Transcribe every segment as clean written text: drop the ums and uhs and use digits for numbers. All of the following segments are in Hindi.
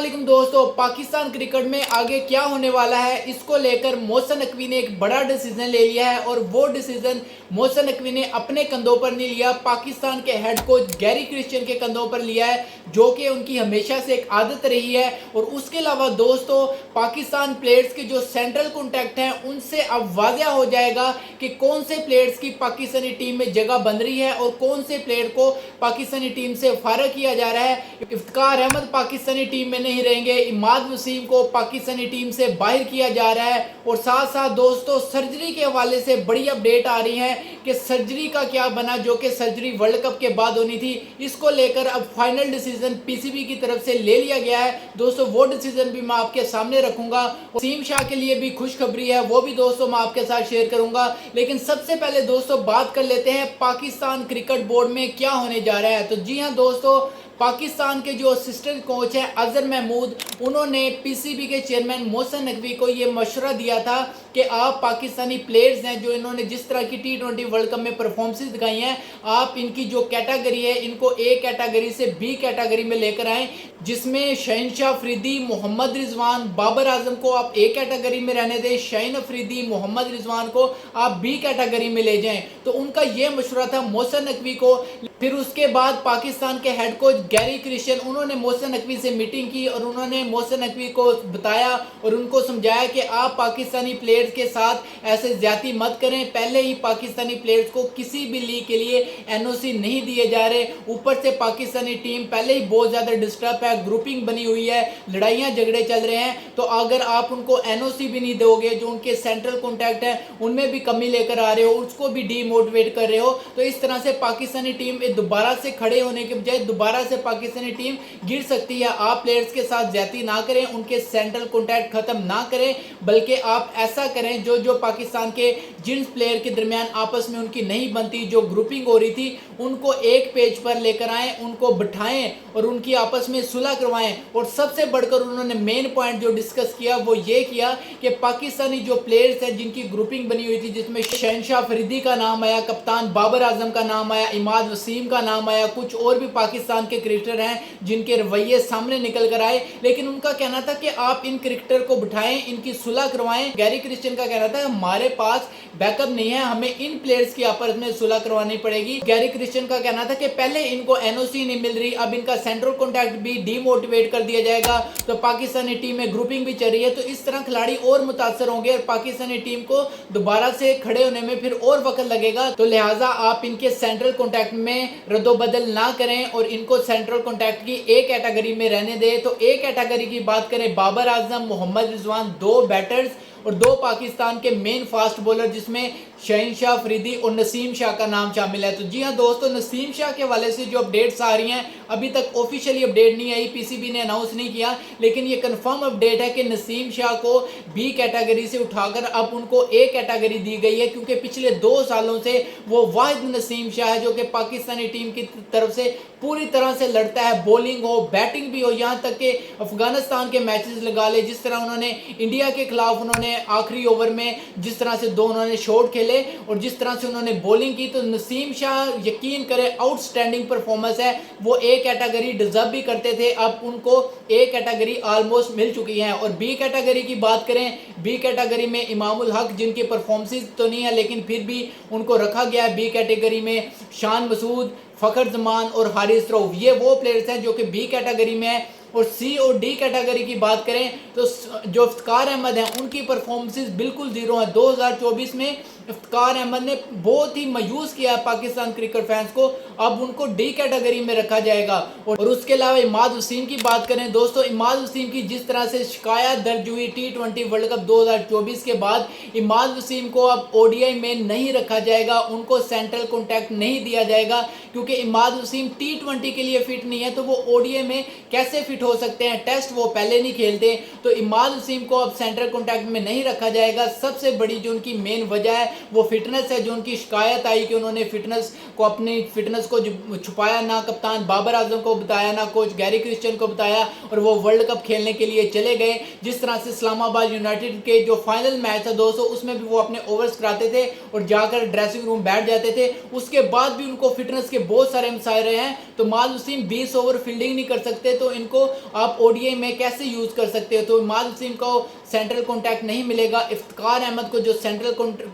वालेकुम दोस्तों। पाकिस्तान क्रिकेट में आगे क्या होने वाला है, इसको लेकर मोहसिन नकवी ने एक बड़ा डिसीजन ले लिया है और वो डिसीजन मोहसिन नकवी ने अपने कंधों पर नहीं लिया, पाकिस्तान के हेड कोच गैरी क्रिश्चियन के कंधों पर लिया है, जो कि उनकी हमेशा से एक आदत रही है। और उसके अलावा दोस्तों, पाकिस्तान प्लेयर्स के जो सेंट्रल कॉन्टैक्ट हैं उनसे अब वाज़ह हो जाएगा कि कौन से प्लेयर्स की पाकिस्तानी टीम में जगह बन रही है और कौन से प्लेयर को पाकिस्तानी टीम से फारग किया जा रहा है। इफ्तिकार अहमद पाकिस्तानी टीम में नहीं रहेंगे, इमाद वसीम को पाकिस्तानी टीम से बाहर किया जा रहा है। और साथ साथ दोस्तों, सर्जरी के हवाले से बड़ी अपडेट आ रही है कि सर्जरी का क्या बना, जो कि सर्जरी वर्ल्ड कप के बाद होनी थी। इसको लेकर अब फाइनल डिसीजन पीसीबी की तरफ से ले लिया गया है दोस्तों। वो डिसीजन भी मैं आपके सामने रखूंगा। वसीम शाह के लिए भी खुशखबरी है, वो भी दोस्तों मैं आपके साथ शेयर करूंगा। लेकिन सबसे पहले दोस्तों बात कर लेते हैं पाकिस्तान क्रिकेट बोर्ड में क्या होने जा रहा है। तो जी हाँ दोस्तों, पाकिस्तान के जो असिस्टेंट कोच हैं अजहर महमूद, उन्होंने पीसीबी के चेयरमैन मोहसिन नकवी को ये मशवरा दिया था कि आप पाकिस्तानी प्लेयर्स हैं जो इन्होंने जिस तरह की टी20 वर्ल्ड कप में परफॉर्मेंसेस दिखाई हैं, आप इनकी जो कैटेगरी है इनको ए कैटेगरी से बी कैटेगरी में लेकर आएँ, जिसमें शहनशाह अफरीदी, मोहम्मद रिजवान, बाबर आजम को आप ए कैटेगरी में रहने दें, शाहीन अफरीदी, मोहम्मद रिजवान को आप बी कैटेगरी में ले जाएं। तो उनका ये मशवरा था मोहसिन नकवी को। फिर उसके बाद पाकिस्तान के हेड कोच गैरी क्रिश्चियन, उन्होंने मोहसिन नकवी से मीटिंग की और उन्होंने मोहसिन नकवी को बताया और उनको समझाया कि आप पाकिस्तानी प्लेयर्स के साथ ऐसे ज्यादती मत करें। पहले ही पाकिस्तानी प्लेयर्स को किसी भी लीग के लिए एनओसी नहीं दिए जा रहे, ऊपर से पाकिस्तानी टीम पहले ही बहुत ज़्यादा डिस्टर्ब है, ग्रुपिंग बनी हुई है, लड़ाइयाँ झगड़े चल रहे हैं। तो अगर आप उनको एनओसी भी नहीं दोगे, जो उनके सेंट्रल कॉन्टैक्ट है उनमें भी कमी लेकर आ रहे हो, उसको भी डीमोटिवेट कर रहे हो, तो इस तरह से पाकिस्तानी टीम दोबारा से खड़े होने के बजाय दोबारा से पाकिस्तानी टीम गिर सकती है। आप प्लेयर्स के साथ ज्यादती ना करें, उनके सेंट्रल कॉन्टैक्ट खत्म ना करें, बल्कि आप ऐसा करें जो पाकिस्तान के जिन प्लेयर के दरमियान आपस में उनकी नहीं बनती, जो ग्रुपिंग हो रही थी, उनको एक पेज पर लेकर आएं, उनको बिठाएं और उनकी आपस में सुलह करवाएं। और सबसे बढ़कर उन्होंने मेन पॉइंट जो डिस्कस किया वो ये किया कि पाकिस्तानी जो प्लेयर्स हैं जिनकी ग्रुपिंग बनी हुई थी, जिसमें शहनशाह अफरीदी का नाम आया, कप्तान बाबर आजम का नाम आया, इमाद वसीम का नाम आया, कुछ और भी पाकिस्तान के क्रिकेटर हैं जिनके रवैये सामने निकल कर आए, लेकिन उनका कहना था कि आप इन क्रिकेटर को बिठाएं, इनकी सुलह करवाएं। गैरी क्रिश्चियन का कहना था हमारे पास बैकअप नहीं है, हमें इन प्लेयर्स की आपस में सुलह करवानी पड़ेगी। गैरी क्रिश्चियन का कहना था कि पहले इनको एनओसी नहीं मिल रही, अब इनका सेंट्रल कॉन्टैक्ट भी डीमोटिवेट कर दिया जाएगा, तो पाकिस्तानी टीम में ग्रुपिंग भी चल रही है, तो इस तरह खिलाड़ी और मुतासर होंगे और पाकिस्तानी टीम को दोबारा से खड़े होने में फिर और वक्त लगेगा। तो लिहाजा आप इनके सेंट्रल कॉन्टैक्ट में रद्दोबदल ना करें और इनको सेंट्रल कॉन्टैक्ट की ए कैटेगरी में रहने दें। तो ए कैटेगरी की बात करें, बाबर आजम, मोहम्मद रिजवान, दो बैटर्स और दो पाकिस्तान के मेन फास्ट बॉलर, जिसमें शहनशाह अफरीदी और नसीम शाह का नाम शामिल है। तो जी हाँ दोस्तों, नसीम शाह के हवाले से जो अपडेट्स आ रही हैं, अभी तक ऑफिशियली अपडेट नहीं आई, पीसीबी ने अनाउंस नहीं किया, लेकिन ये कंफर्म अपडेट है कि नसीम शाह को बी कैटेगरी से उठाकर अब उनको ए कैटेगरी दी गई है, क्योंकि पिछले 2 सालों से वो वाहिद नसीम शाह है जो कि पाकिस्तानी टीम की तरफ से पूरी तरह से लड़ता है, बॉलिंग हो, बैटिंग भी हो, यहाँ तक कि अफगानिस्तान के मैचेस लगा ले, जिस तरह उन्होंने इंडिया के खिलाफ उन्होंने आखिरी ओवर में जिस तरह से 2 उन्होंने शॉट खेले और जिस तरह से उन्होंने बॉलिंग की, तो नसीम शाह यकीन करें आउटस्टैंडिंग परफॉर्मेंस है। वो ए कैटेगरी डिजर्व भी करते थे, अब उनको ए कैटेगरी ऑलमोस्ट मिल चुकी है। और बी कैटेगरी की बात करें, बी कैटेगरी में इमामुल हक, जिनकी परफॉर्मेंस तो नहीं है लेकिन फिर भी उनको रखा गया है बी कैटेगरी में, शान मसूद, फखर जमान और हारिस रऊफ, ये वो प्लेयर्स हैं जो कि बी कैटेगरी में है। और सी और डी कैटेगरी की बात करें तो जो इफ्तिकार अहमद हैं उनकी परफॉर्मेंसेस बिल्कुल जीरो है। 2024 में इफ्तिकार अहमद ने बहुत ही मायूस किया पाकिस्तान क्रिकेट फैंस को, अब उनको डी कैटेगरी में रखा जाएगा। और उसके अलावा इमाद वसीम की बात करें दोस्तों, इमाद वसीम की जिस तरह से शिकायत दर्ज हुई टी20 वर्ल्ड कप 2024 के बाद, इमाद वसीम को अब ओडीआई में नहीं रखा जाएगा, उनको सेंट्रल कॉन्टैक्ट नहीं दिया जाएगा, क्योंकि इमाद वसीम टी20 के लिए फिट नहीं है, तो वो ओडीआई में कैसे फिट हो सकते हैं, टेस्ट वो पहले नहीं खेलते। तो इमाद वसीम को अब सेंट्रल कॉन्टैक्ट में नहीं रखा जाएगा। सबसे बड़ी जो उनकी मेन वजह है वो फिटनेस है। जो उनकी शिकायत आई कि उन्होंने फिटनेस को अपनी फिटनेस को छुपाया, ना कप्तान बाबर आजम को बताया, ना कोच गैरी क्रिस्टियन को बताया, और वो वर्ल्ड कप खेलने के लिए चले गए। जिस तरह से इस्लामाबाद यूनाइटेड के जो फाइनल मैच था दोस्तों, उसमें भी वो अपने ओवर्स कराते थे और जाकर ड्रेसिंग रूम बैठ जाते थे। उसके बाद भी उनको फिटनेस के बहुत सारे मसाइल रहे हैं। तो माल वसीम 20 ओवर फील्डिंग नहीं कर सकते, तो इनको आप ओडीआई में कैसे यूज कर सकते हो? तो माल वसीम को सेंट्रल कॉन्ट्रैक्ट नहीं मिलेगा। इफ्तिकार अहमद को जो सेंट्रल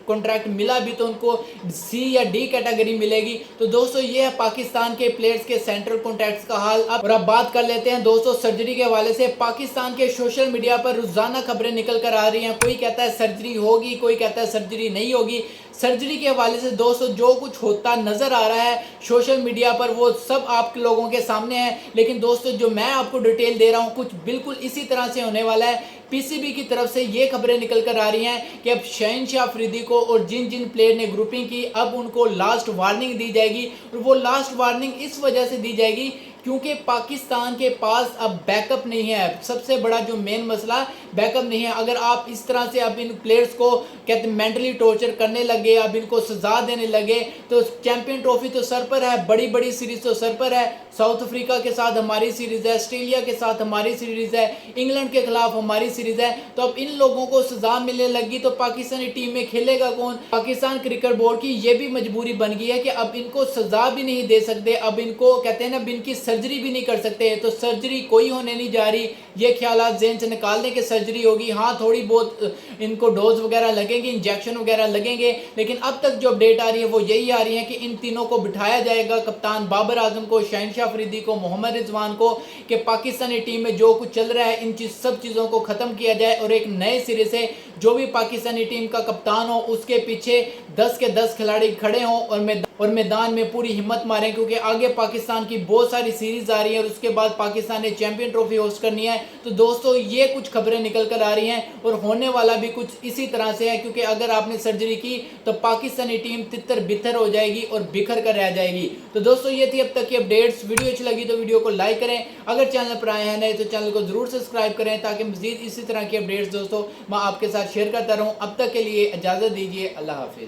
कॉन्ट्रैक्ट मिला भी, तो उनको सी या डी कैटेगरी मिलेगी। तो दोस्तों ये है पाकिस्तान के प्लेयर्स के सेंट्रल कॉन्ट्रैक्ट्स का हाल। और अब बात कर लेते हैं दोस्तों सर्जरी के हवाले से। पाकिस्तान के सोशल मीडिया पर रोजाना खबरें निकल कर आ रही हैं। कोई कहता है सर्जरी होगी, कोई कहता है सर्जरी नहीं होगी। सर्जरी के हवाले से दोस्तों जो कुछ होता नजर आ रहा है सोशल मीडिया पर, वो सब आप लोगों के सामने है। लेकिन दोस्तों जो मैं आपको डिटेल दे रहा हूं, कुछ बिल्कुल इसी तरह से होने वाला है। पीसीबी की तरफ से ये खबरें निकल कर आ रही हैं कि अब शहनशाह अफरीदी को और जिन जिन प्लेयर ने ग्रुपिंग की, अब उनको लास्ट वार्निंग दी जाएगी। और वो लास्ट वार्निंग इस वजह से दी जाएगी क्योंकि पाकिस्तान के पास अब बैकअप नहीं है। सबसे बड़ा जो मेन मसला बैकअप नहीं है। अगर आप इस तरह से अब इन प्लेयर्स को कहते मेंटली टॉर्चर करने लगे, अब इनको सजा देने लगे, तो चैंपियन ट्रॉफी तो सर पर है, बड़ी बड़ी सीरीज तो सर पर है। साउथ अफ्रीका के साथ हमारी सीरीज है, ऑस्ट्रेलिया के साथ हमारी सीरीज है, इंग्लैंड के खिलाफ हमारी सीरीज है। तो अब इन लोगों को सजा मिलने लगी तो पाकिस्तानी टीम में खेलेगा कौन? पाकिस्तान क्रिकेट बोर्ड की ये भी मजबूरी बन गई है कि अब इनको सजा भी नहीं दे सकते। अब इनको कहते हैं ना, इनकी सर्जरी भी नहीं कर सकते। तो सर्जरी कोई होने नहीं जा रही, ये ख्यालात ज़हन से निकालने की सर्जरी होगी। हाँ थोड़ी बहुत इनको डोज वगैरह लगेंगे, इंजेक्शन वगैरह लगेंगे। लेकिन अब तक जो अपडेट आ रही है वो यही आ रही है कि इन तीनों को बिठाया जाएगा, कप्तान बाबर आजम को, शहनशाह अफरीदी को, मोहम्मद रिजवान को, कि पाकिस्तानी टीम में जो कुछ चल रहा है इन सब चीज़ों को ख़त्म किया जाए और एक नए सिरे से जो भी पाकिस्तानी टीम का कप्तान हो उसके पीछे 10 के 10 खिलाड़ी खड़े हों और मैदान में पूरी हिम्मत मारें। क्योंकि आगे पाकिस्तान की बहुत सारी सीरीज आ रही है और उसके बाद पाकिस्तान ने चैंपियन ट्रॉफी होस्ट करनी है। तो दोस्तों ये कुछ खबरें निकल कर आ रही हैं और होने वाला भी कुछ इसी तरह से है। क्योंकि अगर आपने सर्जरी की तो पाकिस्तानी टीम तितर बितर हो जाएगी और बिखर कर रह जाएगी। तो दोस्तों ये थी अब तक की अपडेट्स। वीडियो अच्छी लगी तो वीडियो को लाइक करें, अगर चैनल पर आए हैं नए तो चैनल को जरूर सब्सक्राइब करें ताकि मजीद इसी तरह की अपडेट्स दोस्तों मैं आपके साथ शेयर करता रहूं। अब तक के लिए इजाजत दीजिए, अल्लाह हाफिज।